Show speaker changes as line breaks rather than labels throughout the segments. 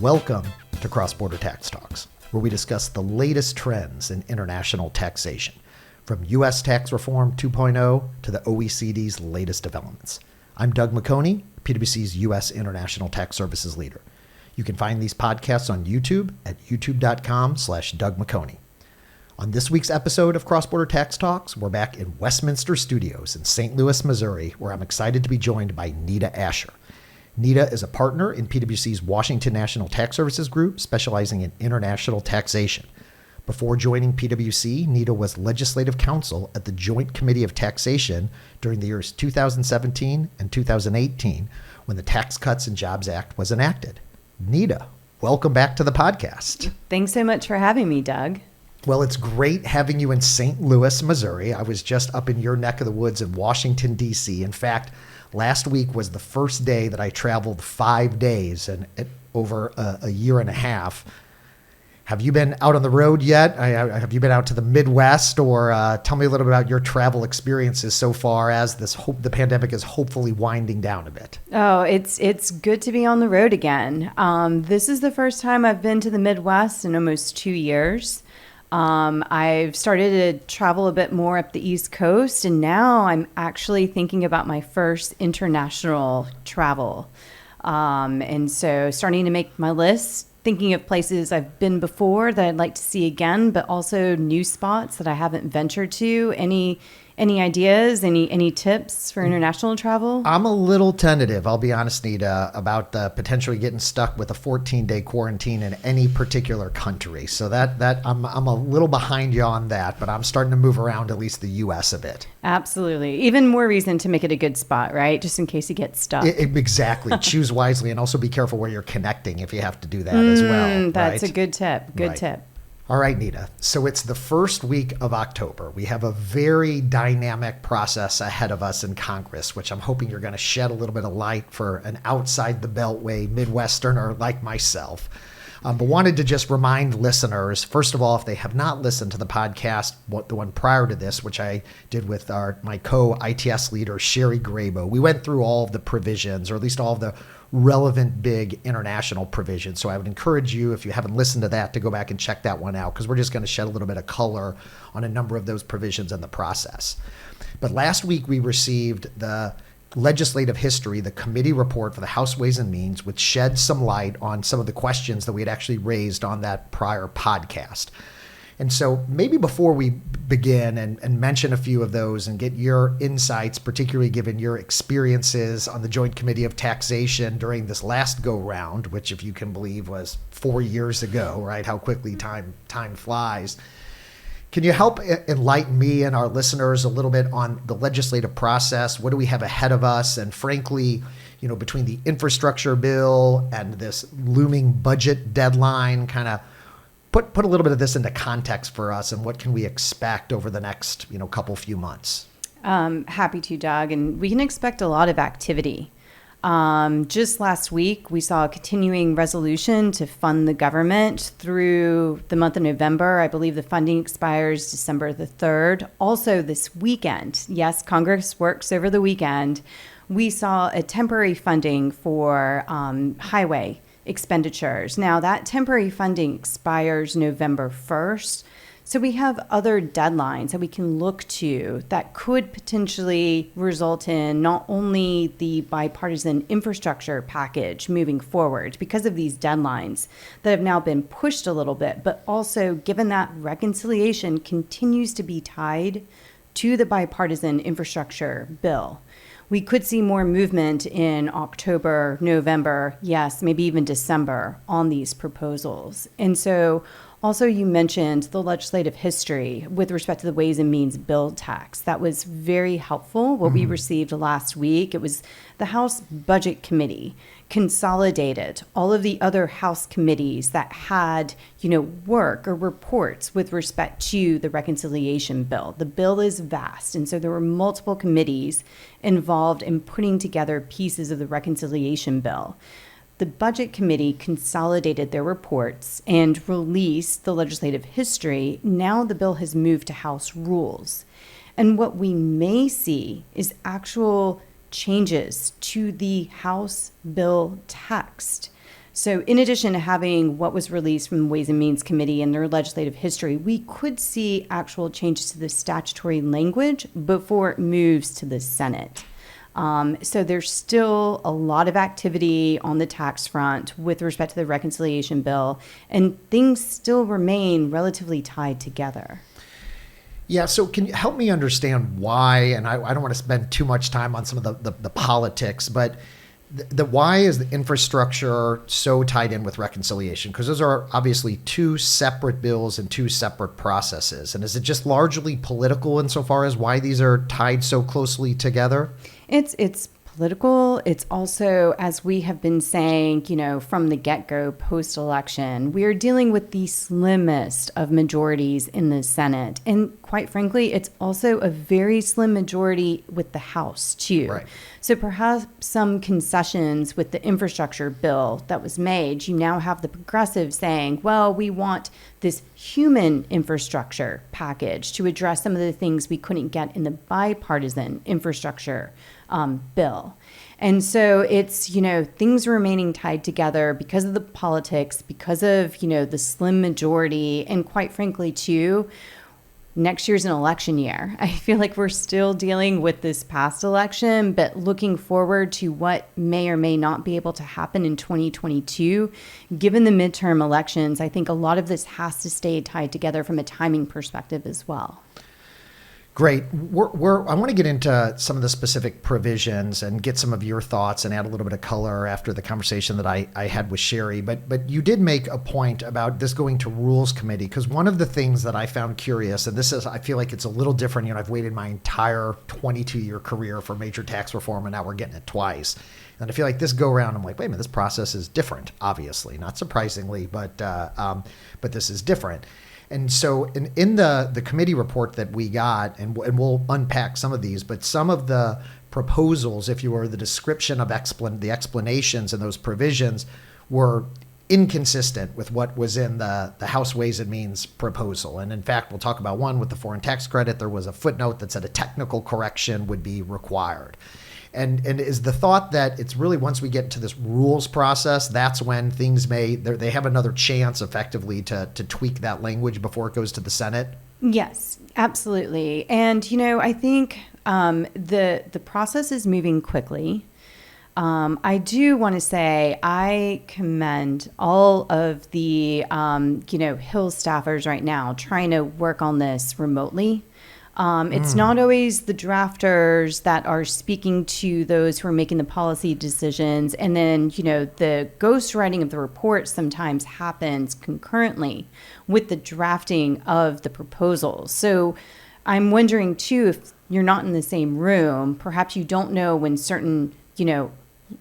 Welcome to Cross-Border Tax Talks, where we discuss the latest trends in international taxation, from U.S. tax reform 2.0 to the OECD's latest developments. I'm Doug McHoney, PwC's U.S. International Tax Services Leader. You can find these podcasts on YouTube at youtube.com/Doug McHoney. On this week's episode of Cross-Border Tax Talks, we're back in Westminster Studios in St. Louis, Missouri, where I'm excited to be joined by Nita Asher. Nita is a partner in PwC's Washington National Tax Services Group, specializing in international taxation. Before joining PwC, Nita was legislative counsel at the Joint Committee of Taxation during the years 2017 and 2018, when the Tax Cuts and Jobs Act was enacted. Nita, welcome back to the podcast.
Thanks so much for having me, Doug.
Well, it's great having you in St. Louis, Missouri. I was just up in your neck of the woods in Washington, D.C. In fact, last week was the first day that I traveled 5 days and over a year and a half. Have you been out on the road yet? Have you been out to the Midwest? Or tell me a little bit about your travel experiences so far as the pandemic is hopefully winding down a bit.
Oh, it's good to be on the road again. This is the first time I've been to the Midwest in almost 2 years. I've started to travel a bit more up the East Coast, and now I'm actually thinking about my first international travel. And so starting to make my list, thinking of places I've been before that I'd like to see again, but also new spots that I haven't ventured to. Any ideas, any tips for international travel?
I'm a little tentative, I'll be honest, Nita, about potentially getting stuck with a 14-day quarantine in any particular country. So that I'm a little behind you on that, but I'm starting to move around at least the U.S. a bit.
Absolutely. Even more reason to make it a good spot, right? Just in case you get stuck.
Exactly. Choose wisely, and also be careful where you're connecting if you have to do that as well.
That's
right?
a good tip. Good tip.
All right, Nita. So it's the first week of October. We have a very dynamic process ahead of us in Congress, which I'm hoping you're going to shed a little bit of light for an outside the Beltway Midwesterner like myself. But wanted to just remind listeners, first of all, if they have not listened to the podcast, the one prior to this, which I did with my co-ITS leader, Sherry Grabow, we went through all of the provisions, or at least all of the relevant big international provisions. So I would encourage you, if you haven't listened to that, to go back and check that one out, because we're just going to shed a little bit of color on a number of those provisions in the process. But last week we received the legislative history, the committee report for the House Ways and Means, which shed some light on some of the questions that we had actually raised on that prior podcast. And so maybe before we begin and mention a few of those and get your insights, particularly given your experiences on the Joint Committee of Taxation during this last go-round, which, if you can believe, was 4 years ago, right? How quickly time flies. Can you help enlighten me and our listeners a little bit on the legislative process? What do we have ahead of us? And frankly, between the infrastructure bill and this looming budget deadline, kind of put a little bit of this into context for us, and what can we expect over the next few months?
Happy to, Doug. And we can expect a lot of activity. Just last week, we saw a continuing resolution to fund the government through the month of November. I believe the funding expires December the 3rd. Also this weekend, yes, Congress works over the weekend. We saw a temporary funding for highway expenditures. Now, that temporary funding expires November 1st. So we have other deadlines that we can look to that could potentially result in not only the bipartisan infrastructure package moving forward because of these deadlines that have now been pushed a little bit, but also given that reconciliation continues to be tied to the bipartisan infrastructure bill. We could see more movement in October, November, yes, maybe even December on these proposals. And so also you mentioned the legislative history with respect to the Ways and Means bill tax. That was very helpful, what we received last week. It was the House Budget Committee consolidated all of the other House committees that had, work or reports with respect to the reconciliation bill. The bill is vast, and so there were multiple committees involved in putting together pieces of the reconciliation bill. The Budget Committee consolidated their reports and released the legislative history. Now the bill has moved to House rules. And what we may see is actual changes to the House bill text So in addition to having what was released from the Ways and Means Committee and their legislative history, we could see actual changes to the statutory language before it moves to the Senate. So there's still a lot of activity on the tax front with respect to the reconciliation bill, and things still remain relatively tied together.
Yeah, so can you help me understand why, and I don't want to spend too much time on some of the politics, but the why is the infrastructure so tied in with reconciliation? Because those are obviously two separate bills and two separate processes. And is it just largely political insofar as why these are tied so closely together?
It's political. It's also, as we have been saying, from the get-go post-election, we are dealing with the slimmest of majorities in the Senate. And quite frankly, it's also a very slim majority with the House, too.
Right.
So perhaps some concessions with the infrastructure bill that was made, you now have the progressives saying, well, we want this human infrastructure package to address some of the things we couldn't get in the bipartisan infrastructure bill. And so it's, things remaining tied together because of the politics, because of, the slim majority, and quite frankly, too, next year's an election year. I feel like we're still dealing with this past election, but looking forward to what may or may not be able to happen in 2022. Given the midterm elections, I think a lot of this has to stay tied together from a timing perspective as well.
Great. I want to get into some of the specific provisions and get some of your thoughts and add a little bit of color after the conversation that I had with Sherry. But you did make a point about this going to Rules Committee, because one of the things that I found curious, and this is, I feel like it's a little different. I've waited my entire 22-year career for major tax reform, and now we're getting it twice. And I feel like this go around, I'm like, wait a minute, this process is different, obviously, not surprisingly, but this is different. And so in the committee report that we got, and we'll unpack some of these, but some of the proposals, if you were the description of the explanations and those provisions were inconsistent with what was in the House Ways and Means proposal. And in fact, we'll talk about one with the foreign tax credit. There was a footnote that said a technical correction would be required. And is the thought that it's really once we get into this rules process, that's when things they have another chance effectively to tweak that language before it goes to the Senate?
Yes, absolutely. And, I think the process is moving quickly. I do want to say I commend all of the, Hill staffers right now trying to work on this remotely. It's not always the drafters that are speaking to those who are making the policy decisions. And then, the ghostwriting of the report sometimes happens concurrently with the drafting of the proposals. So I'm wondering, too, if you're not in the same room, perhaps you don't know when certain,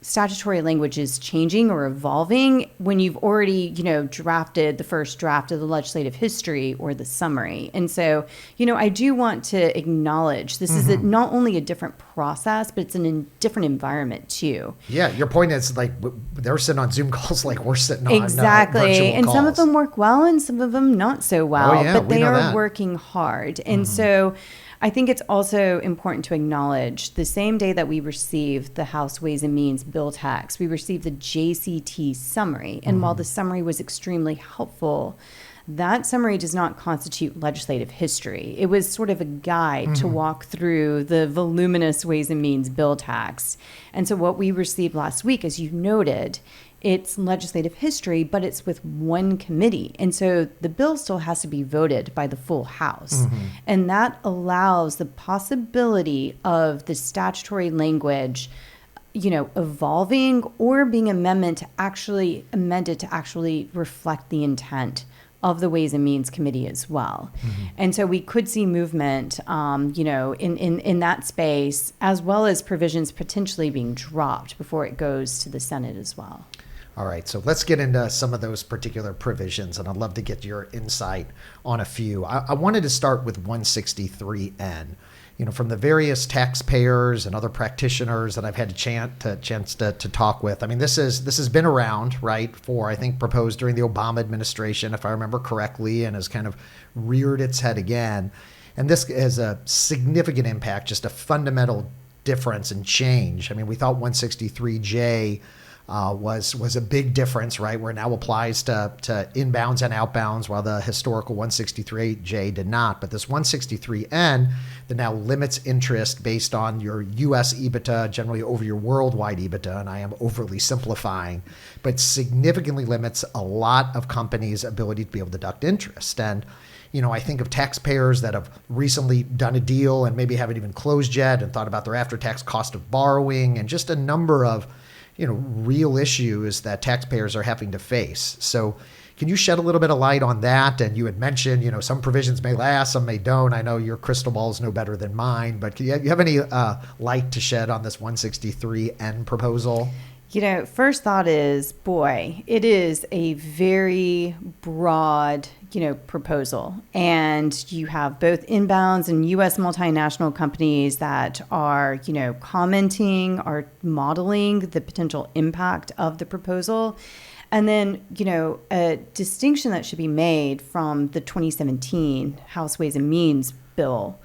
statutory language is changing or evolving when you've already, drafted the first draft of the legislative history or the summary. And so, I do want to acknowledge this is not only a different process, but it's in a different environment too.
Yeah, your point is like they're sitting on Zoom calls like we're sitting on
exactly.
Virtual
And
calls.
Some of them work well and some of them not so well,
Oh, yeah,
but they
know
are
that.
working hard. And so I think it's also important to acknowledge the same day that we received the House Ways and Means bill text, we received the JCT summary. And while the summary was extremely helpful, that summary does not constitute legislative history. It was sort of a guide to walk through the voluminous Ways and Means bill text. And so what we received last week, as you noted, it's legislative history, but it's with one committee. And so the bill still has to be voted by the full House. And that allows the possibility of the statutory language, evolving or being amended to actually reflect the intent of the Ways and Means Committee as well. And so we could see movement, in that space, as well as provisions potentially being dropped before it goes to the Senate as well.
All right, so let's get into some of those particular provisions, and I'd love to get your insight on a few. I wanted to start with 163N. From the various taxpayers and other practitioners that I've had a chance to talk with. I mean, this has been around, right, for, I think, proposed during the Obama administration, if I remember correctly, and has kind of reared its head again. And this has a significant impact, just a fundamental difference and change. I mean, we thought 163J was a big difference, right? Where it now applies to inbounds and outbounds, while the historical 163J did not. But this 163N that now limits interest based on your U.S. EBITDA, generally over your worldwide EBITDA, and I am overly simplifying, but significantly limits a lot of companies' ability to be able to deduct interest. And I think of taxpayers that have recently done a deal and maybe haven't even closed yet and thought about their after-tax cost of borrowing and just a number of, real issues that taxpayers are having to face. So can you shed a little bit of light on that? And you had mentioned, some provisions may last, some may don't. I know your crystal ball is no better than mine, but you have any light to shed on this 163N proposal?
First thought is, boy, it is a very broad, proposal. And you have both inbounds and U.S. multinational companies that are, commenting, are modeling the potential impact of the proposal. And then, a distinction that should be made from the 2017 House Ways and Means bill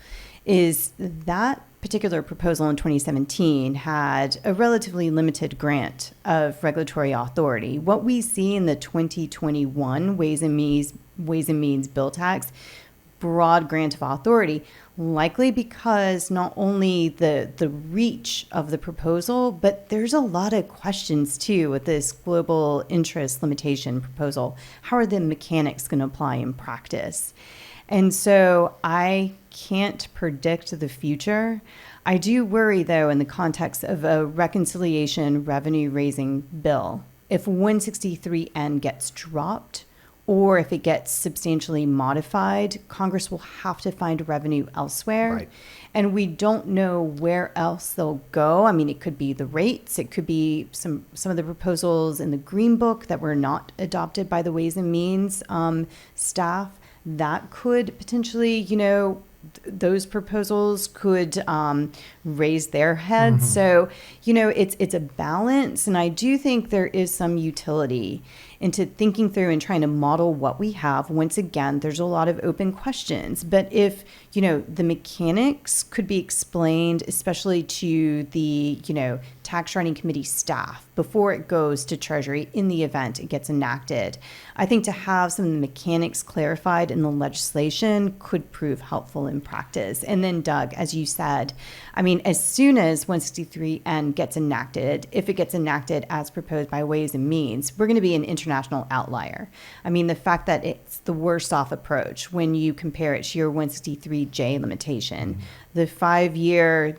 is that particular proposal in 2017 had a relatively limited grant of regulatory authority. What we see in the 2021 Ways and Means bill tax, broad grant of authority, likely because not only the reach of the proposal, but there's a lot of questions too with this global interest limitation proposal. How are the mechanics going to apply in practice? And so I can't predict the future. I do worry, though, in the context of a reconciliation revenue raising bill, if 163N gets dropped or if it gets substantially modified, Congress will have to find revenue elsewhere.
Right.
And we don't know where else they'll go. I mean, it could be the rates. It could be some of the proposals in the Green Book that were not adopted by the Ways and Means staff. That could potentially, those proposals could raise their heads. Mm-hmm. So, it's a balance. And I do think there is some utility into thinking through and trying to model what we have. Once again, there's a lot of open questions. But if, the mechanics could be explained, especially to the, tax writing committee staff before it goes to Treasury in the event it gets enacted, I think to have some of the mechanics clarified in the legislation could prove helpful in practice. And then, Doug, as you said, I mean, as soon as 163N gets enacted, if it gets enacted as proposed by Ways and Means, we're going to be an international outlier. I mean, the fact that it's the worst off approach when you compare it to your 163J limitation, the 5-year,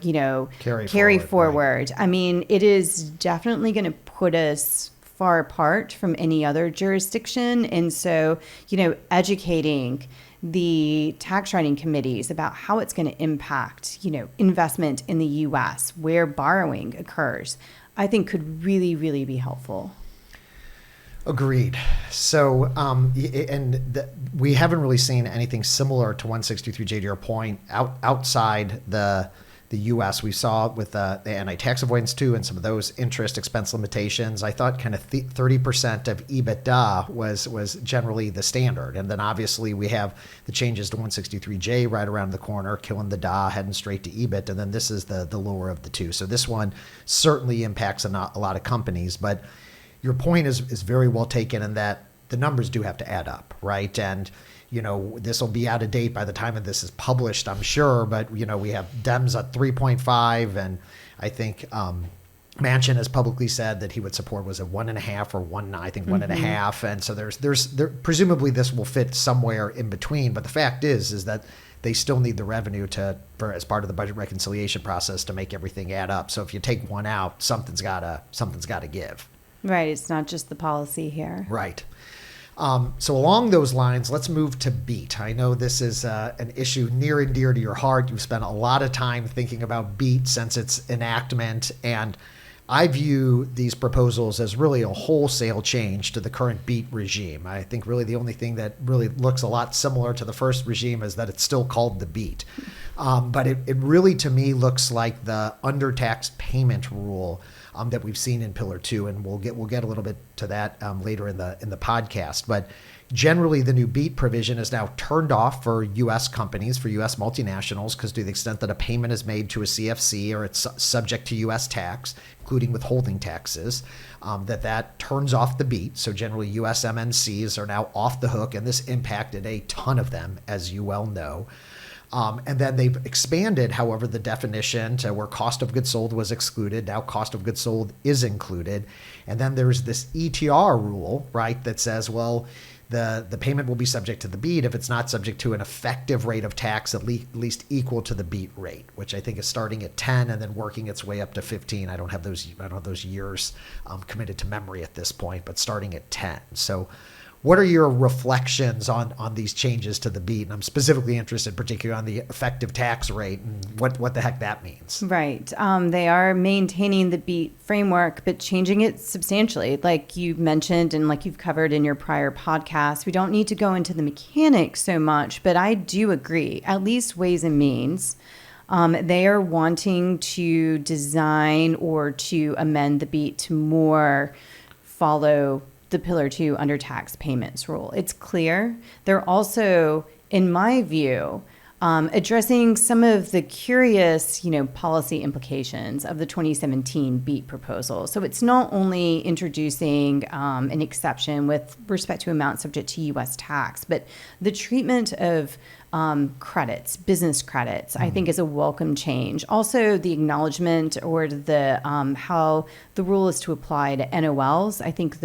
carry forward. Right. I mean, it is definitely going to put us far apart from any other jurisdiction. And so, educating the tax writing committees about how it's going to impact, investment in the U.S., where borrowing occurs, I think could really, really be helpful.
Agreed. So, we haven't really seen anything similar to 163J, to your point, outside the U.S. We saw with the anti-tax avoidance too, and some of those interest expense limitations. I thought kind of 30% of EBITDA was generally the standard. And then obviously we have the changes to 163J right around the corner, killing the DA, heading straight to EBIT. And then this is the lower of the two. So this one certainly impacts a lot of companies. But your point is very well taken in that the numbers do have to add up, right? And this will be out of date by the time of this is published, I'm sure. But, we have Dems at 3.5. And I think Manchin has publicly said that he would support, was it 1.5 or 1, I think 1.5. And so there's presumably this will fit somewhere in between. But the fact is that they still need the revenue as part of the budget reconciliation process to make everything add up. So if you take one out, something's gotta give.
Right. It's not just the policy here.
Right. So along those lines, let's move to BEAT. I know this is an issue near and dear to your heart. You've spent a lot of time thinking about BEAT since its enactment, and I view these proposals as really a wholesale change to the current BEAT regime. I think really the only thing that really looks a lot similar to the first regime is that it's still called the BEAT. But it really, to me, looks like the undertaxed payment rule that we've seen in Pillar 2, and we'll get a little bit to that later in the podcast. But Generally, the new BEAT provision is now turned off for U.S. companies, for U.S. multinationals, because to the extent that a payment is made to a CFC or it's subject to U.S. tax, including withholding taxes, that turns off the BEAT. So generally, U.S. MNCs are now off the hook, and this impacted a ton of them, as you well know. And then they've expanded, however, the definition to where cost of goods sold was excluded. Now cost of goods sold is included. And then there's this ETR rule, right, that says, well, the payment will be subject to the BEAT if it's not subject to an effective rate of tax at least equal to the BEAT rate, which I think is starting at 10 and then working its way up to 15. I don't have those years committed to memory at this point, but starting at 10. So what are your reflections on these changes to the BEAT? And I'm specifically interested particularly on the effective tax rate and what the heck that means.
Right. They are maintaining the BEAT framework, but changing it substantially. Like you mentioned and like you've covered in your prior podcast, we don't need to go into the mechanics so much, but I do agree, at least Ways and Means. They are wanting to design or to amend the BEAT to more follow the Pillar 2 undertaxed payments rule. It's clear. They're also, in my view, addressing some of the curious, policy implications of the 2017 BEAT proposal. So it's not only introducing an exception with respect to amounts subject to U.S. tax, but the treatment of credits, business credits, I think is a welcome change. Also, the acknowledgement or the how the rule is to apply to NOLs. I think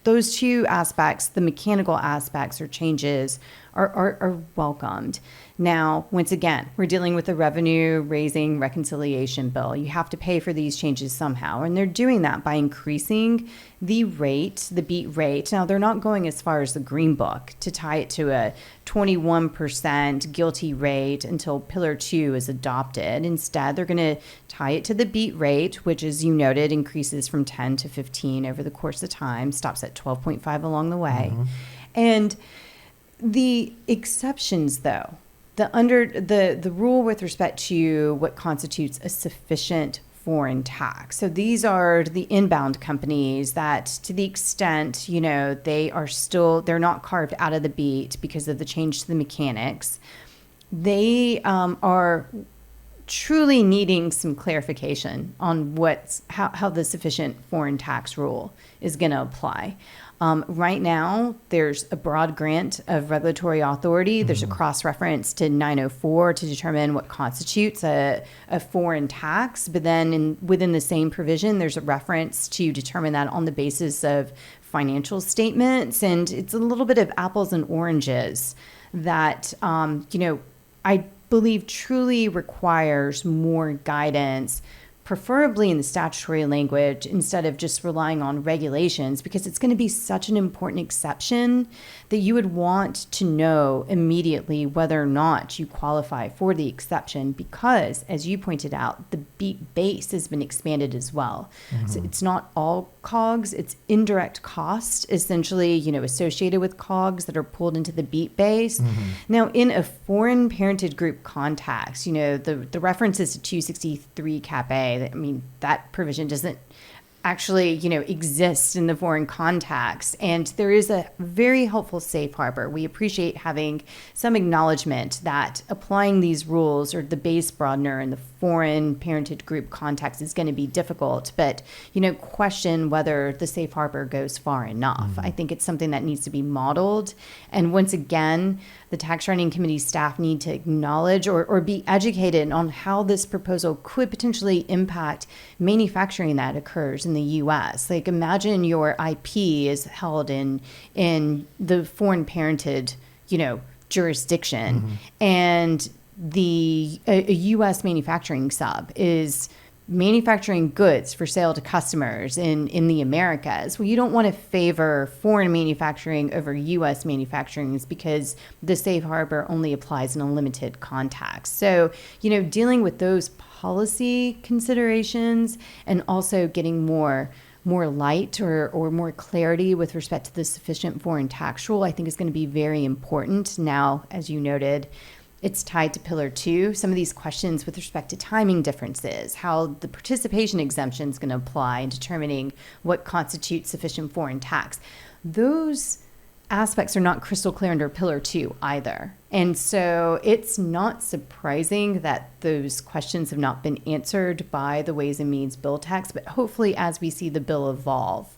those two aspects, the mechanical aspects or changes, are welcomed. Now, once again, we're dealing with a revenue raising reconciliation bill. You have to pay for these changes somehow. And they're doing that by increasing the rate, the BEAT rate. Now, they're not going as far as the Green Book to tie it to a 21% guilty rate until Pillar 2 is adopted. Instead, they're going to tie it to the BEAT rate, which, as you noted, increases from 10 to 15 over the course of time, stops at 12.5 along the way. And the exceptions, though, the rule with respect to what constitutes a sufficient foreign tax. So these are the inbound companies that, to the extent, they're not carved out of the BEAT because of the change to the mechanics. They are truly needing some clarification on how the sufficient foreign tax rule is going to apply. Right now, there's a broad grant of regulatory authority. There's a cross-reference to 904 to determine what constitutes a foreign tax. But then within the same provision, there's a reference to determine that on the basis of financial statements. And it's a little bit of apples and oranges that, I believe truly requires more guidance, preferably in the statutory language instead of just relying on regulations, because it's going to be such an important exception that you would want to know immediately whether or not you qualify for the exception, because, as you pointed out, the BEAT base has been expanded as well. So it's not all COGS, it's indirect cost, essentially, associated with COGS that are pulled into the BEAT base. Now, in a foreign parented group context, the references to 263 Cap A, that provision doesn't actually, exist in the foreign context. And there is a very helpful safe harbor. We appreciate having some acknowledgement that applying these rules or the base broadener in the foreign parented group context is going to be difficult, but, question whether the safe harbor goes far enough. I think it's something that needs to be modeled. And once again, the Tax Writing Committee staff need to acknowledge or be educated on how this proposal could potentially impact manufacturing that occurs in the U.S. Like, imagine your IP is held in the foreign parented, jurisdiction, and a U.S. manufacturing sub is manufacturing goods for sale to customers in the Americas. Well, you don't want to favor foreign manufacturing over U.S. manufacturing because the safe harbor only applies in a limited context. So, dealing with those policy considerations and also getting more light or more clarity with respect to the sufficient foreign tax rule, I think is going to be very important. Now, as you noted, it's tied to Pillar 2. Some of these questions with respect to timing differences, how the participation exemption is going to apply in determining what constitutes sufficient foreign tax. Those aspects are not crystal clear under Pillar 2 either. And so it's not surprising that those questions have not been answered by the Ways and Means bill text, but hopefully as we see the bill evolve,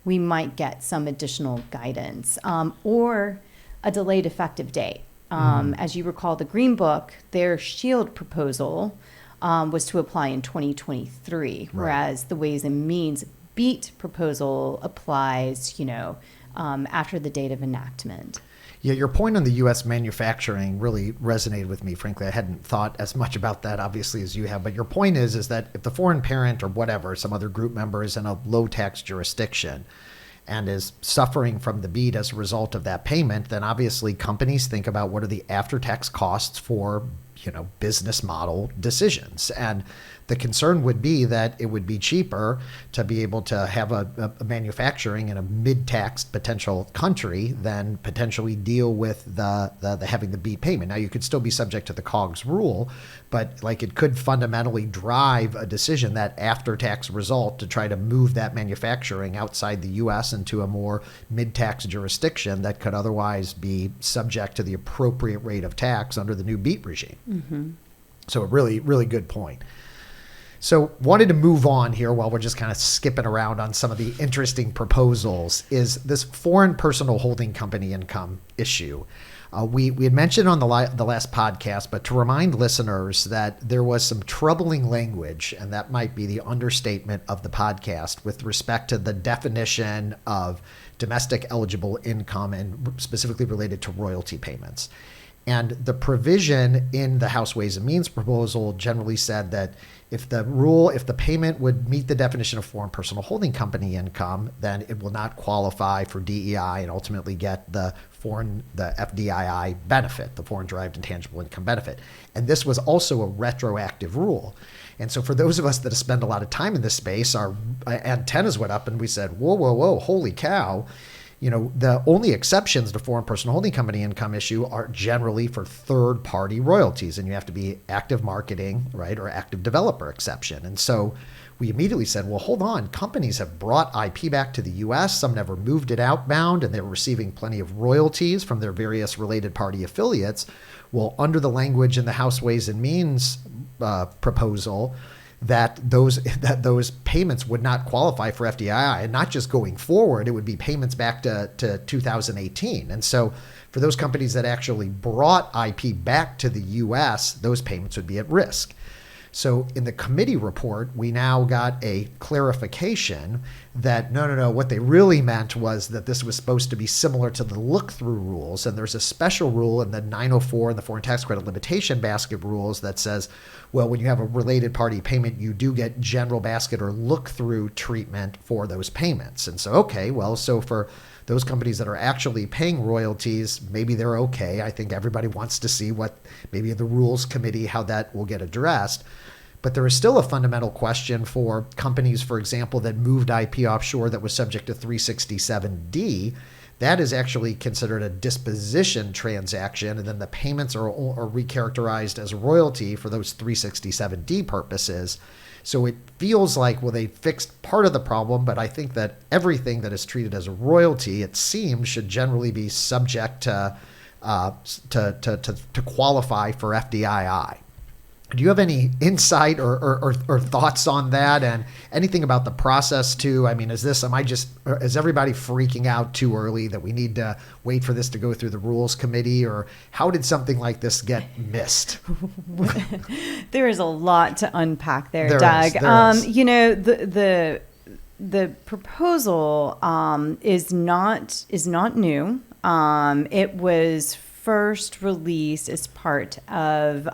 we might get some additional guidance or a delayed effective date. As you recall, the Green Book, their SHIELD proposal was to apply in 2023, whereas the Ways and Means BEAT proposal applies, after the date of enactment.
Yeah, your point on the U.S. manufacturing really resonated with me. Frankly, I hadn't thought as much about that, obviously, as you have. But your point is that if the foreign parent or whatever, some other group member is in a low-tax jurisdiction and is suffering from the BEAT as a result of that payment, then obviously companies think about what are the after-tax costs for, business model decisions. And the concern would be that it would be cheaper to be able to have a manufacturing in a mid-taxed potential country than potentially deal with the having the BEAT payment. Now, you could still be subject to the COGS rule, but it could fundamentally drive a decision, that after-tax result, to try to move that manufacturing outside the U.S. into a more mid-tax jurisdiction that could otherwise be subject to the appropriate rate of tax under the new BEAT regime. Mm-hmm. So a really, really good point. So wanted to move on here while we're just kind of skipping around on some of the interesting proposals, is this foreign personal holding company income issue. We had mentioned on the last podcast, but to remind listeners that there was some troubling language, and that might be the understatement of the podcast, with respect to the definition of domestic eligible income and specifically related to royalty payments. And the provision in the House Ways and Means proposal generally said that if the payment would meet the definition of foreign personal holding company income, then it will not qualify for DEI and ultimately get the FDII benefit, the foreign derived intangible income benefit. And this was also a retroactive rule. And so for those of us that have spent a lot of time in this space, our antennas went up and we said, whoa, holy cow. The only exceptions to foreign personal holding company income issue are generally for third-party royalties, and you have to be active marketing, right, or active developer exception. And so we immediately said, well, hold on. Companies have brought IP back to the U.S. Some never moved it outbound, and they're receiving plenty of royalties from their various related party affiliates. Well, under the language in the House Ways and Means proposal, that those payments would not qualify for FDII, and not just going forward, it would be payments back to 2018. And so for those companies that actually brought IP back to the U.S., those payments would be at risk. So in the committee report, we now got a clarification that no, what they really meant was that this was supposed to be similar to the look-through rules. And there's a special rule in the 904 and the foreign tax credit limitation basket rules that says, well, when you have a related party payment, you do get general basket or look-through treatment for those payments. And so, so for those companies that are actually paying royalties, maybe they're okay. I think everybody wants to see what maybe the rules committee, how that will get addressed. But there is still a fundamental question for companies, for example, that moved IP offshore that was subject to 367D. That is actually considered a disposition transaction, and then the payments are recharacterized as royalty for those 367D purposes. So it feels like, well, they fixed part of the problem, but I think that everything that is treated as a royalty, it seems, should generally be subject to qualify for FDII. Do you have any insight or thoughts on that, and anything about the process too? I mean, is everybody freaking out too early that we need to wait for this to go through the rules committee, or how did something like this get missed?
There is a lot to unpack there,
Doug.
The proposal is not new. It was first released as part of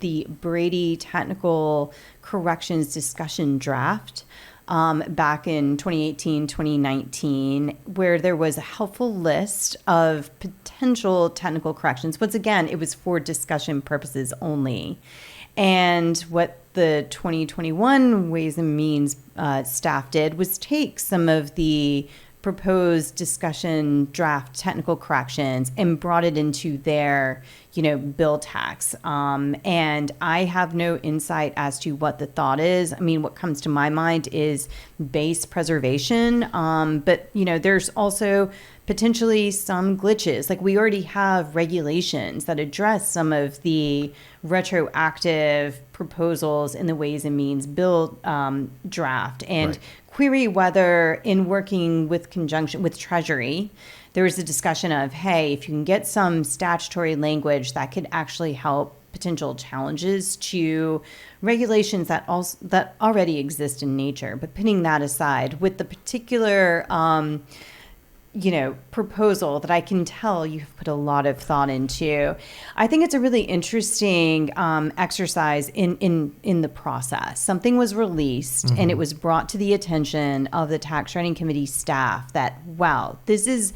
the Brady Technical Corrections Discussion Draft back in 2018, 2019, where there was a helpful list of potential technical corrections. Once again, it was for discussion purposes only. And what the 2021 Ways and Means staff did was take some of the proposed discussion draft technical corrections and brought it into their, bill tax. And I have no insight as to what the thought is. I mean, what comes to my mind is base preservation. But, there's also potentially some glitches. Like we already have regulations that address some of the retroactive proposals in the Ways and Means Bill draft, and query whether in working with conjunction with Treasury, there was a discussion of, hey, if you can get some statutory language that could actually help potential challenges to regulations that already exist in nature. But putting that aside, with the particular proposal that I can tell you've put a lot of thought into, I think it's a really interesting exercise in the process. Something was released and it was brought to the attention of the Tax Writing Committee staff that, wow, this is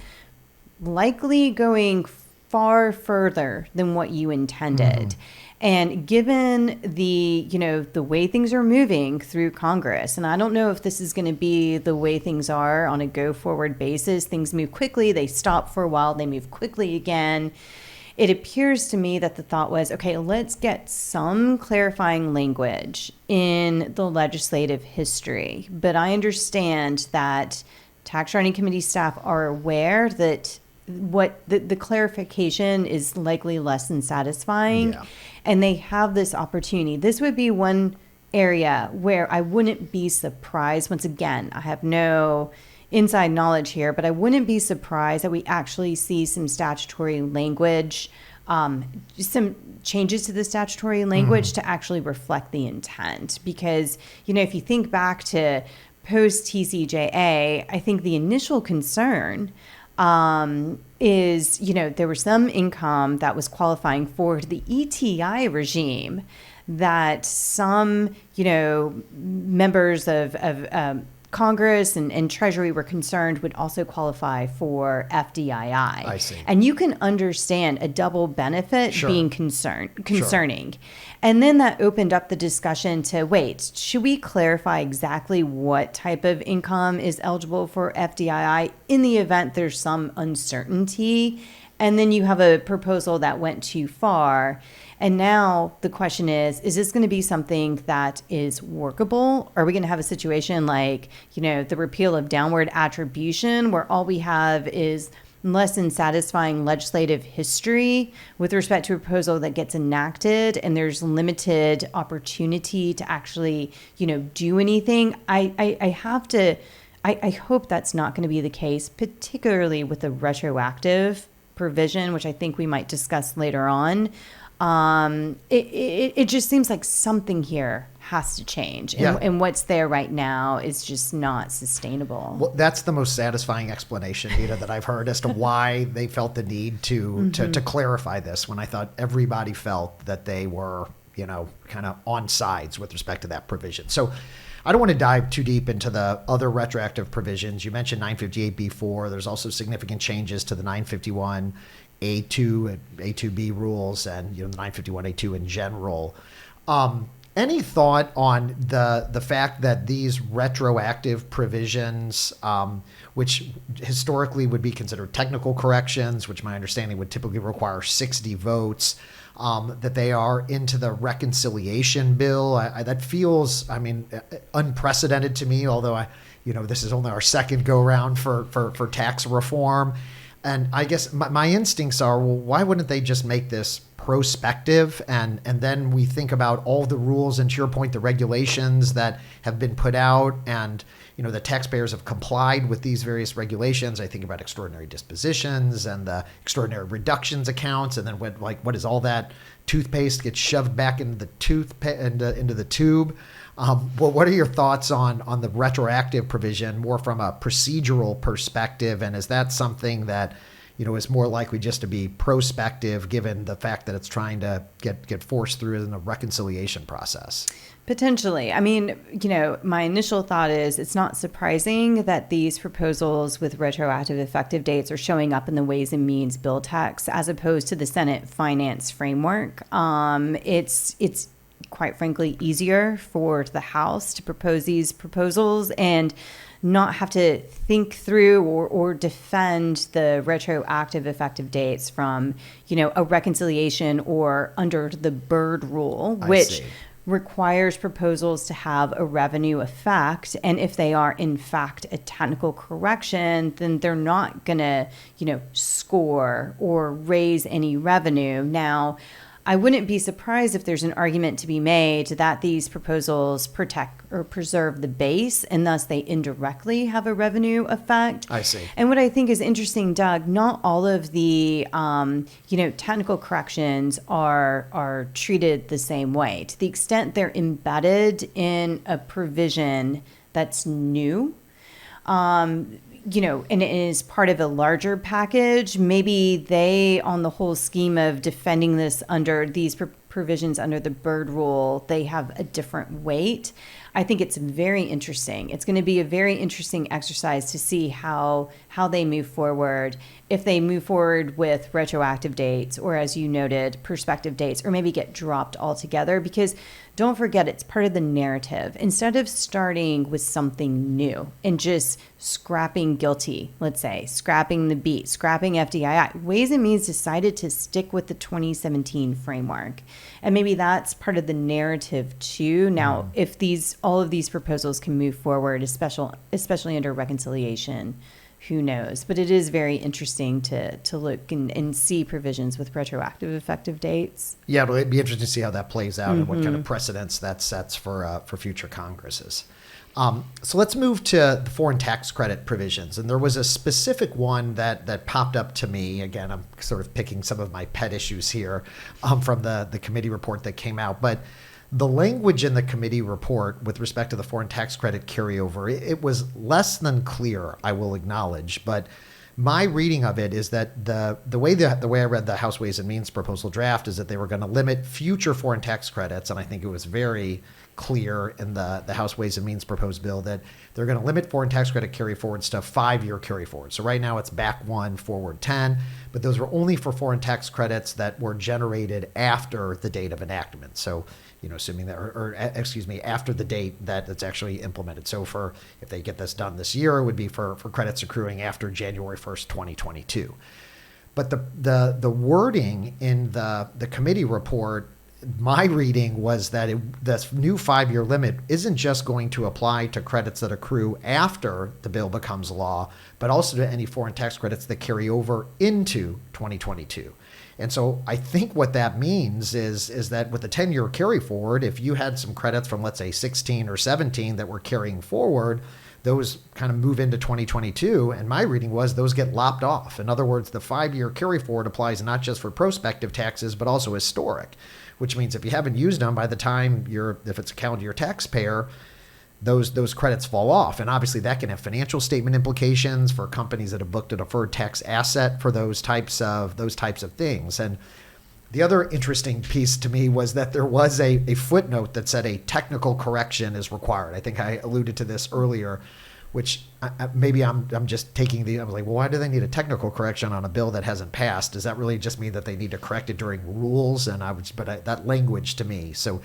likely going far further than what you intended. And given the way things are moving through Congress, and I don't know if this is going to be the way things are on a go forward basis, things move quickly, they stop for a while, they move quickly again. It appears to me that the thought was, okay, let's get some clarifying language in the legislative history. But I understand that Tax Writing Committee staff are aware that what the clarification is likely less than satisfying, and they have this opportunity. This would be one area where I wouldn't be surprised. Once again, I have no inside knowledge here, but I wouldn't be surprised that we actually see some statutory language, some changes to the statutory language to actually reflect the intent. Because, if you think back to post TCJA, I think the initial concern is, there was some income that was qualifying for the ETI regime that some, members of Congress and Treasury were concerned would also qualify for FDII.
I see.
And you can understand a double benefit being concerning.
Sure.
And then that opened up the discussion to, wait, should we clarify exactly what type of income is eligible for FDII in the event there's some uncertainty? And then you have a proposal that went too far. And now the question is this going to be something that is workable? Are we going to have a situation like, the repeal of downward attribution, where all we have is less than satisfying legislative history with respect to a proposal that gets enacted, and there's limited opportunity to actually, do anything? I hope that's not going to be the case, particularly with the retroactive provision, which I think we might discuss later on. It just seems like something here has to change, and what's there right now is just not sustainable.
Well, that's the most satisfying explanation, Nita, that I've heard as to why they felt the need to clarify this, when I thought everybody felt that they were, kind of on sides with respect to that provision. So I don't want to dive too deep into the other retroactive provisions. You mentioned 958B4. There's also significant changes to the 951A2 and A2B rules, and the 951A2 in general. Any thought on the fact that these retroactive provisions, which historically would be considered technical corrections, which my understanding would typically require 60 votes, that they are into the reconciliation bill? That feels, unprecedented to me, although this is only our second go round for tax reform. And I guess my instincts are, well, why wouldn't they just make this prospective, and then we think about all the rules and, to your point, the regulations that have been put out, and the taxpayers have complied with these various regulations. I think about extraordinary dispositions and the extraordinary reductions accounts, and then what is all that toothpaste gets shoved back into the into the tube. Well, what are your thoughts on the retroactive provision, more from a procedural perspective, and is that something that is more likely just to be prospective, given the fact that it's trying to get forced through in the reconciliation process?
Potentially. My initial thought is it's not surprising that these proposals with retroactive effective dates are showing up in the Ways and Means bill text as opposed to the Senate finance framework. It's quite frankly easier for the House to propose these proposals and not have to think through or defend the retroactive effective dates from, a reconciliation or under the Byrd rule, which requires proposals to have a revenue effect. And if they are, in fact, a technical correction, then they're not going to, score or raise any revenue. Now, I wouldn't be surprised if there's an argument to be made that these proposals protect or preserve the base, and thus they indirectly have a revenue effect.
I see.
And what I think is interesting, Doug, not all of the technical corrections are treated the same way. To the extent they're embedded in a provision that's new, and it is part of a larger package, maybe they, on the whole scheme of defending this under these provisions under the Byrd Rule, they have a different weight. I think it's very interesting. It's going to be a very interesting exercise to see how they move forward, if they move forward with retroactive dates, or as you noted, prospective dates, or maybe get dropped altogether, because don't forget, it's part of the narrative. Instead of starting with something new and just scrapping GILTI, let's say, scrapping the BEAT, scrapping FDII, Ways and Means decided to stick with the 2017 framework. And maybe that's part of the narrative too. Now, if all of these proposals can move forward, especially under reconciliation, who knows? But it is very interesting to look and see provisions with retroactive effective dates.
Yeah, it'll be interesting to see how that plays out and what kind of precedents that sets for future Congresses. So let's move to the foreign tax credit provisions. And there was a specific one that popped up to me. Again, I'm sort of picking some of my pet issues here from the committee report that came out. But the language in the committee report with respect to the foreign tax credit carryover, it was less than clear, I will acknowledge. But my reading of it is that the way I read the House Ways and Means proposal draft is that they were going to limit future foreign tax credits, and I think it was very clear in the House Ways and Means proposed bill that they're going to limit foreign tax credit carry forwards to 5-year carry forward. So right now it's back 1, forward 10, but those were only for foreign tax credits that were generated after the date of enactment. So assuming that, after the date that it's actually implemented. So if they get this done this year, it would be for credits accruing after January 1st, 2022. But the wording in the committee report, my reading was that this new 5-year limit isn't just going to apply to credits that accrue after the bill becomes law, but also to any foreign tax credits that carry over into 2022. And so I think what that means is that with the 10-year carry forward, if you had some credits from, let's say, 16 or 17 that were carrying forward, those kind of move into 2022. And my reading was those get lopped off. In other words, the 5-year carry forward applies not just for prospective taxes, but also historic, which means if you haven't used them by the time if it's a calendar year taxpayer, those credits fall off. And obviously that can have financial statement implications for companies that have booked a deferred tax asset for those types of things. And the other interesting piece to me was that there was a footnote that said a technical correction is required. I think I alluded to this earlier, which maybe I'm just I was like, well, why do they need a technical correction on a bill that hasn't passed? Does that really just mean that they need to correct it during rules? That language to me. So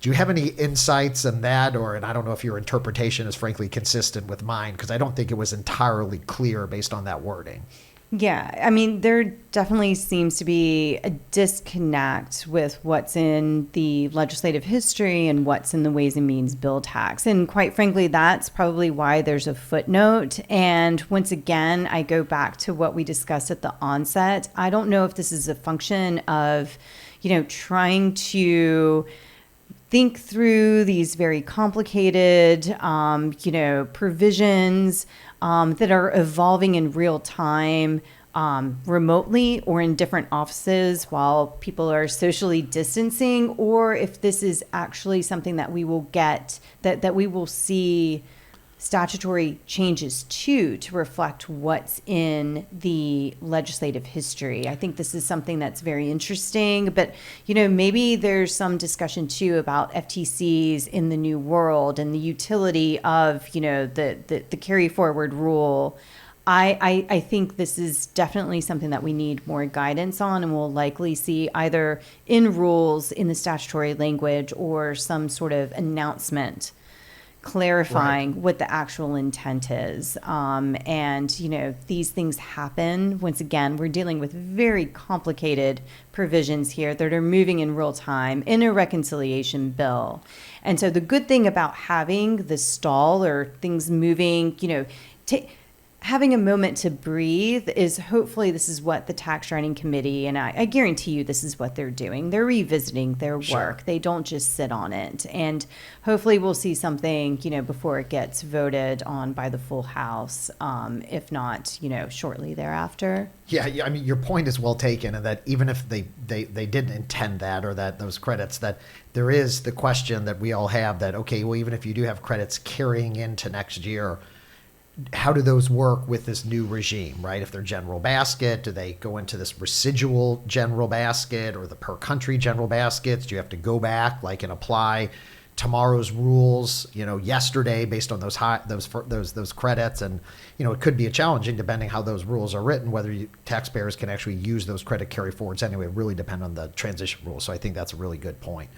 do you have any insights on that? And I don't know if your interpretation is frankly consistent with mine, because I don't think it was entirely clear based on that wording.
Yeah, I mean, there definitely seems to be a disconnect with what's in the legislative history and what's in the Ways and Means bill tax. And quite frankly, that's probably why there's a footnote. And once again, I go back to what we discussed at the onset. I don't know if this is a function of, trying to think through these very complicated, provisions that are evolving in real time, remotely or in different offices while people are socially distancing, or if this is actually something that we will get, that we will see statutory changes to reflect what's in the legislative history. I think this is something that's very interesting, but maybe there's some discussion too about FTCs in the new world and the utility of the carry forward rule. I think this is definitely something that we need more guidance on, and we'll likely see either in rules in the statutory language or some sort of announcement clarifying what the actual intent is. And, these things happen. Once again, we're dealing with very complicated provisions here that are moving in real time in a reconciliation bill. And so the good thing about having the stall or things moving, having a moment to breathe is hopefully this is what the Tax Writing Committee, and I guarantee you this is what they're doing. They're revisiting their work.
Sure.
They don't just sit on it. And hopefully we'll see something, before it gets voted on by the full House, if not, shortly thereafter.
Yeah, I mean, your point is well taken, and that even if they didn't intend that or that those credits, that there is the question that we all have that, okay, well, even if you do have credits carrying into next year, how do those work with this new regime, right? If they're general basket, do they go into this residual general basket or the per country general baskets? Do you have to go back and apply tomorrow's rules, yesterday based on those credits? And, it could be challenging depending how those rules are written, whether taxpayers can actually use those credit carry forwards anyway, really depend on the transition rules. So I think that's a really good point.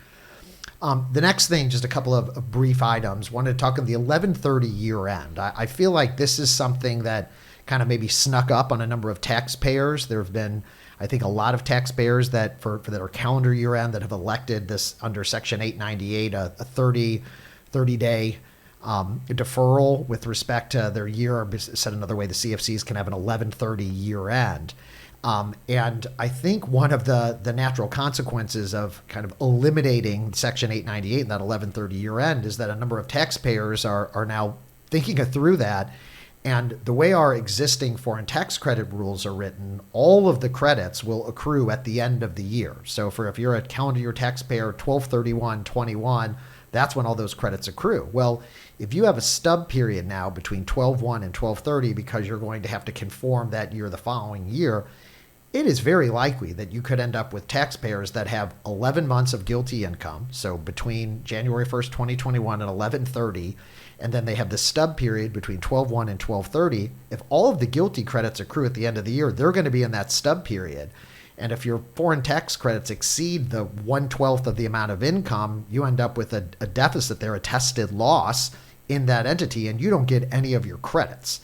The next thing, just a couple of brief items. Wanted to talk on the 11/30 year end. I feel like this is something that kind of maybe snuck up on a number of taxpayers. There have been, I think, a lot of taxpayers that for their calendar year end that have elected this under Section 898, a 30-day deferral with respect to their year. Said another way, the CFCs can have an 11/30 year end. And I think one of the natural consequences of kind of eliminating Section 898 and that 11/30 year end is that a number of taxpayers are now thinking through that. And the way our existing foreign tax credit rules are written, all of the credits will accrue at the end of the year. So if you're a calendar year taxpayer, 12/31/21, that's when all those credits accrue. Well, if you have a stub period now between 12/1 and 12/30 because you're going to have to conform that year the following year, it is very likely that you could end up with taxpayers that have 11 months of guilty income, so between January 1st, 2021 and 11/30, and then they have the stub period between 12/1 and 12/30. If all of the guilty credits accrue at the end of the year, they're going to be in that stub period. And if your foreign tax credits exceed the 1/12 of the amount of income, you end up with a deficit there, a tested loss in that entity, and you don't get any of your credits.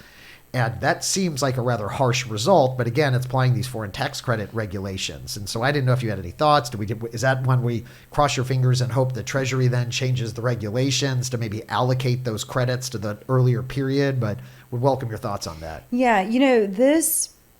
And that seems like a rather harsh result, but again, it's applying these foreign tax credit regulations. And so I didn't know if you had any thoughts. Is that when we cross your fingers and hope the Treasury then changes the regulations to maybe allocate those credits to the earlier period? But would welcome your thoughts on that.
Yeah,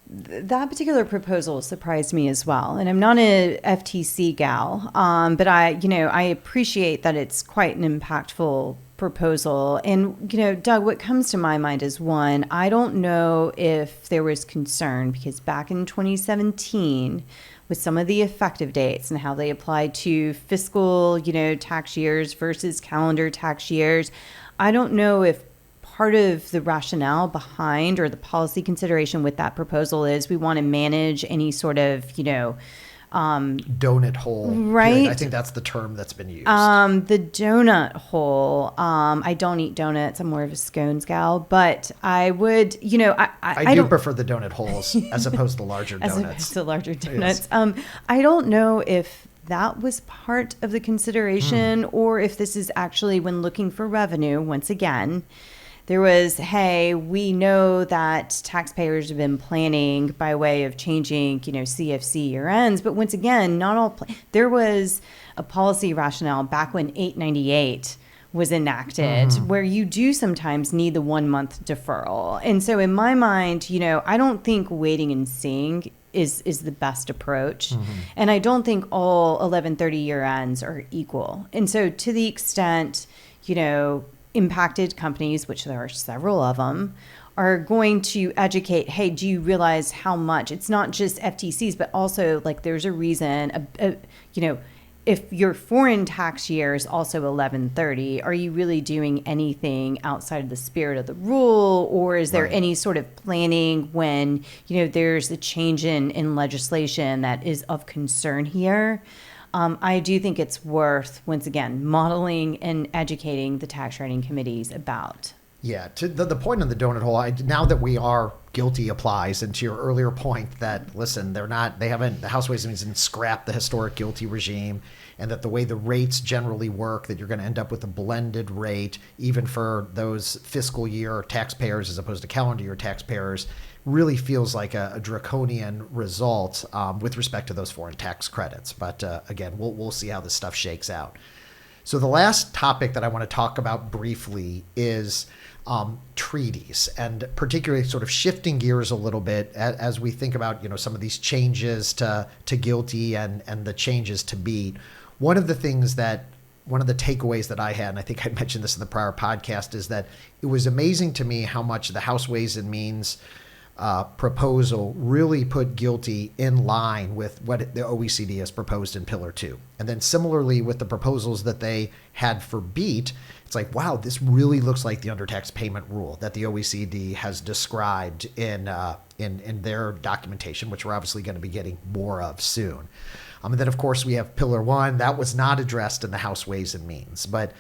that particular proposal surprised me as well. And I'm not a FTC gal, but I appreciate that it's quite an impactful proposal. And, Doug, what comes to my mind is one, I don't know if there was concern because back in 2017, with some of the effective dates and how they applied to fiscal, tax years versus calendar tax years, I don't know if part of the rationale behind or the policy consideration with that proposal is we want to manage any sort of,
donut hole.
Right.
Period. I think that's the term that's been used.
The donut hole. I don't eat donuts. I'm more of a scones gal, but I would,
I do prefer the donut holes as opposed to larger
as
donuts.
opposed to larger donuts.
Yes.
I don't know if that was part of the consideration or if this is actually when looking for revenue, once again, there was, hey, we know that taxpayers have been planning by way of changing, CFC year ends. But once again, not all. There was a policy rationale back when 898 was enacted where you do sometimes need the 1 month deferral. And so in my mind, I don't think waiting and seeing is the best approach. And I don't think all 11/30 year ends are equal. And so to the extent, impacted companies, which there are several of them, are going to educate, hey, do you realize how much? It's not just FTCs, but also there's a reason, if your foreign tax year is also 11/30, are you really doing anything outside of the spirit of the rule? Or is there any sort of planning when, there's a change in legislation that is of concern here? I do think it's worth, once again, modeling and educating the tax writing committees about.
Yeah, to the point on the donut hole, now that we are guilty applies, and to your earlier point that, listen, the House Ways and Means didn't scrap the historic guilty regime, and that the way the rates generally work, that you're going to end up with a blended rate, even for those fiscal year taxpayers as opposed to calendar year taxpayers, really feels like a draconian result with respect to those foreign tax credits. But again, we'll see how this stuff shakes out. So the last topic that I want to talk about briefly is treaties, and particularly sort of shifting gears a little bit as we think about, some of these changes to guilty and the changes to beat. One of the takeaways that I had, and I think I mentioned this in the prior podcast, is that it was amazing to me how much the House Ways and Means proposal really put guilty in line with what the OECD has proposed in Pillar 2. And then similarly with the proposals that they had for BEAT, it's like, wow, this really looks like the undertaxed payment rule that the OECD has described in their documentation, which we're obviously going to be getting more of soon. And then, of course, we have Pillar 1. That was not addressed in the House Ways and Means. But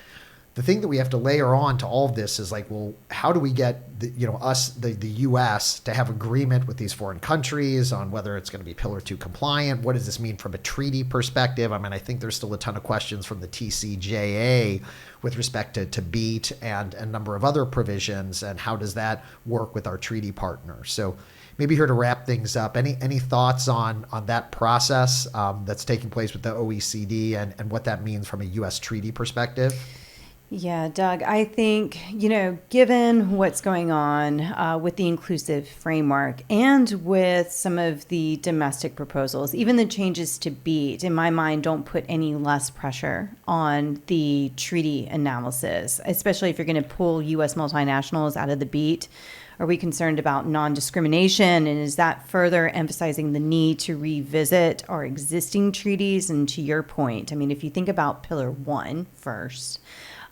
the thing that we have to layer on to all of this is like, well, how do we get the U.S. to have agreement with these foreign countries on whether it's going to be Pillar 2 compliant? What does this mean from a treaty perspective? I mean, I think there's still a ton of questions from the TCJA with respect to BEAT and a number of other provisions, and how does that work with our treaty partners? So maybe here to wrap things up, any thoughts on that process that's taking place with the OECD and what that means from a U.S. treaty perspective?
Yeah, Doug, I think, given what's going on with the inclusive framework and with some of the domestic proposals, even the changes to BEAT, in my mind, don't put any less pressure on the treaty analysis, especially if you're going to pull U.S. multinationals out of the BEAT. Are we concerned about non-discrimination? And is that further emphasizing the need to revisit our existing treaties? And to your point, I mean, if you think about Pillar 1 first,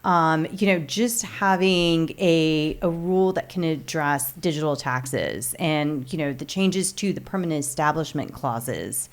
just having a rule that can address digital taxes and, the changes to the permanent establishment clauses,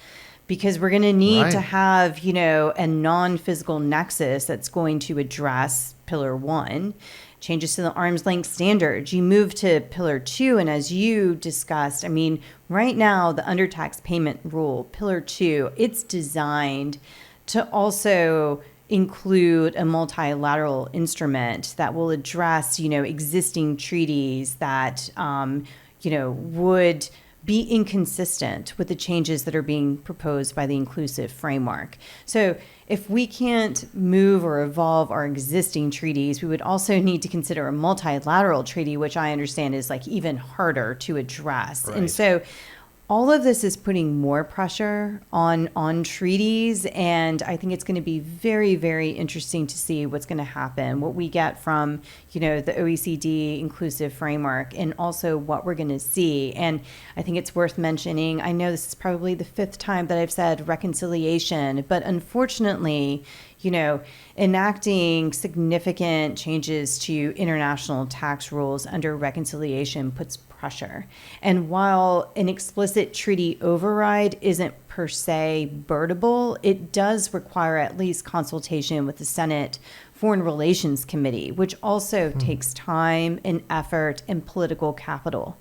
because we're going to need to have, a non-physical nexus that's going to address Pillar 1. Changes to the arm's length standards. You move to Pillar 2, and as you discussed, I mean, right now, the undertaxed payment rule, Pillar 2, it's designed to also include a multilateral instrument that will address, existing treaties that, would be inconsistent with the changes that are being proposed by the inclusive framework. So if we can't move or evolve our existing treaties, we would also need to consider a multilateral treaty, which I understand is like even harder to address. Right. And so all of this is putting more pressure on treaties, and I think it's going to be very, very interesting to see what's going to happen, what we get from, the OECD inclusive framework, and also what we're going to see. And I think it's worth mentioning, I know this is probably the fifth time that I've said reconciliation, but unfortunately, enacting significant changes to international tax rules under reconciliation puts pressure. And while an explicit treaty override isn't per se burnable, it does require at least consultation with the Senate Foreign Relations Committee, which also takes time and effort and political capital.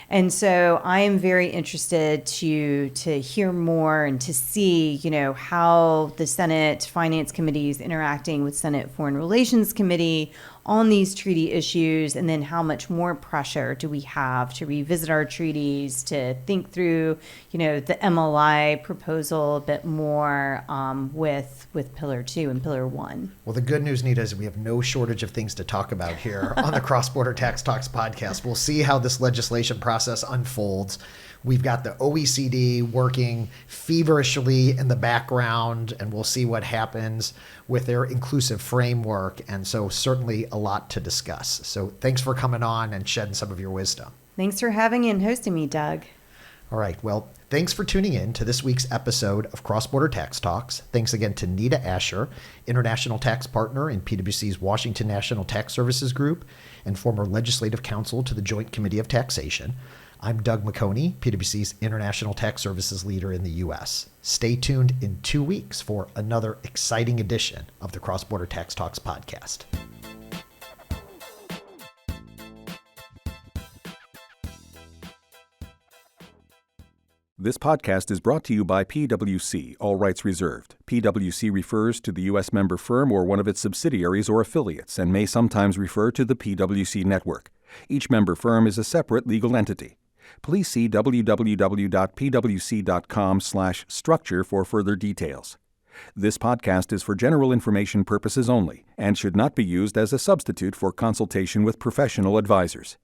And so I am very interested to hear more and to see, how the Senate Finance Committee is interacting with Senate Foreign Relations Committee on these treaty issues, and then how much more pressure do we have to revisit our treaties, to think through, the MLI proposal a bit more with Pillar 2 and Pillar 1.
Well, the good news, Nita, is we have no shortage of things to talk about here on the Cross Border Tax Talks podcast. We'll see how this legislation process unfolds. We've got the OECD working feverishly in the background, and we'll see what happens with their inclusive framework. And so certainly a lot to discuss. So thanks for coming on and shedding some of your wisdom.
Thanks for having and hosting me, Doug.
All right. Well, thanks for tuning in to this week's episode of Cross Border Tax Talks. Thanks again to Nita Asher, International Tax Partner in PwC's Washington National Tax Services Group and former Legislative Counsel to the Joint Committee of Taxation. I'm Doug McHoney, PwC's International Tax Services Leader in the U.S. Stay tuned in 2 weeks for another exciting edition of the Cross Border Tax Talks podcast.
This podcast is brought to you by PwC, all rights reserved. PwC refers to the U.S. member firm or one of its subsidiaries or affiliates and may sometimes refer to the PwC network. Each member firm is a separate legal entity. Please see www.pwc.com/structure for further details. This podcast is for general information purposes only and should not be used as a substitute for consultation with professional advisors.